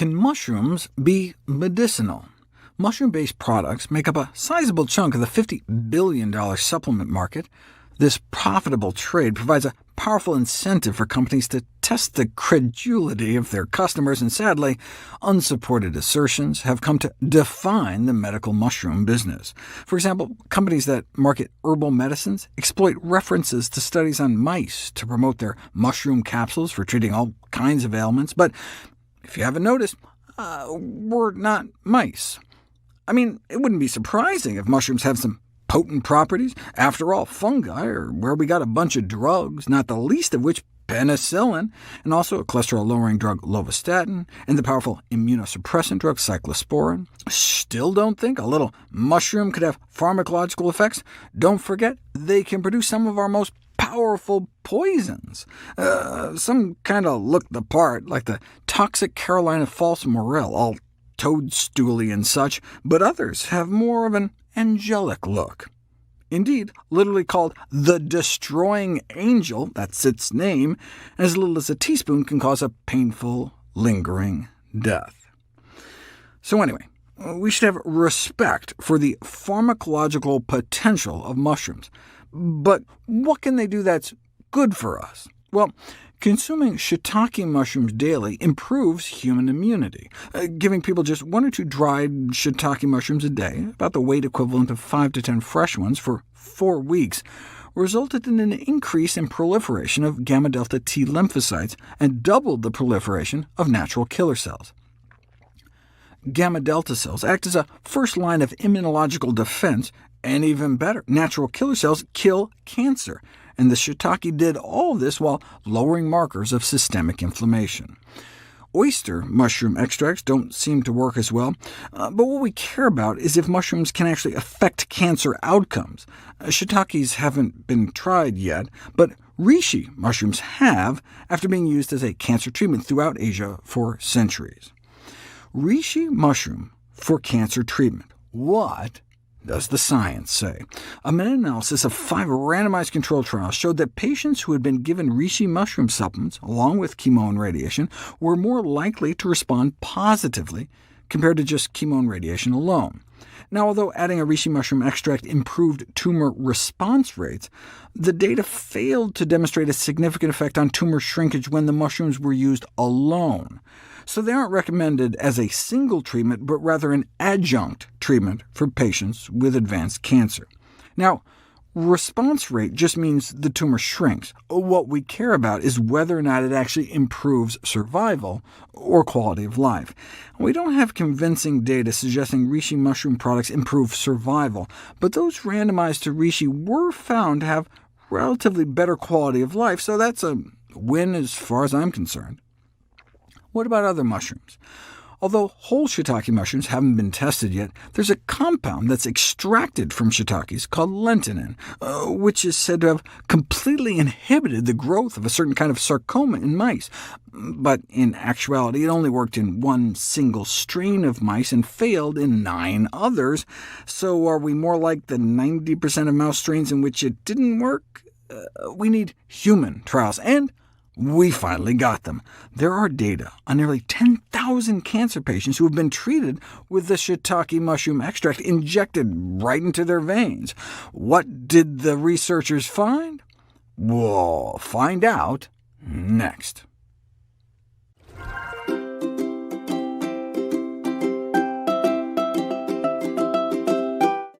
Can mushrooms be medicinal? Mushroom-based products make up a sizable chunk of the $50 billion supplement market. This profitable trade provides a powerful incentive for companies to test the credulity of their customers, and sadly, unsupported assertions have come to define the medical mushroom business. For example, companies that market herbal medicines exploit references to studies on mice to promote their mushroom capsules for treating all kinds of ailments. But if you haven't noticed, we're not mice. I mean, it wouldn't be surprising if mushrooms have some potent properties. After all, fungi are where we got a bunch of drugs, not the least of which penicillin, and also a cholesterol-lowering drug lovastatin, and the powerful immunosuppressant drug cyclosporin. Still don't think a little mushroom could have pharmacological effects? Don't forget, they can produce some of our most powerful poisons. Some kind of look the part, like the toxic Carolina false morel, all toadstooly and such, but others have more of an angelic look. Indeed, literally called the destroying angel, that's its name, as little as a teaspoon can cause a painful, lingering death. So anyway, we should have respect for the pharmacological potential of mushrooms. But what can they do that's good for us? Well, consuming shiitake mushrooms daily improves human immunity. Giving people just 1 or 2 dried shiitake mushrooms a day, about the weight equivalent of 5 to 10 fresh ones, for 4 weeks, resulted in an increase in proliferation of gamma-delta T lymphocytes and doubled the proliferation of natural killer cells. Gamma-delta cells act as a first line of immunological defense, and even better, natural killer cells kill cancer, and the shiitake did all this while lowering markers of systemic inflammation. Oyster mushroom extracts don't seem to work as well, but what we care about is if mushrooms can actually affect cancer outcomes. Shiitakes haven't been tried yet, but reishi mushrooms have, after being used as a cancer treatment throughout Asia for centuries. Reishi mushroom for cancer treatment. What does the science say? A meta-analysis of 5 randomized controlled trials showed that patients who had been given reishi mushroom supplements, along with chemo and radiation, were more likely to respond positively compared to just chemo and radiation alone. Now, although adding a reishi mushroom extract improved tumor response rates, the data failed to demonstrate a significant effect on tumor shrinkage when the mushrooms were used alone. So they aren't recommended as a single treatment, but rather an adjunct treatment for patients with advanced cancer. Now, response rate just means the tumor shrinks. What we care about is whether or not it actually improves survival or quality of life. We don't have convincing data suggesting reishi mushroom products improve survival, but those randomized to reishi were found to have relatively better quality of life, so that's a win as far as I'm concerned. What about other mushrooms? Although whole shiitake mushrooms haven't been tested yet, there's a compound that's extracted from shiitakes called Lentinula, which is said to have completely inhibited the growth of a certain kind of sarcoma in mice. But in actuality, it only worked in 1 single strain of mice and failed in 9 others. So are we more like the 90% of mouse strains in which it didn't work? We need human trials, and we finally got them. There are data on nearly 10,000 cancer patients who have been treated with the shiitake mushroom extract injected right into their veins. What did the researchers find? We'll find out next.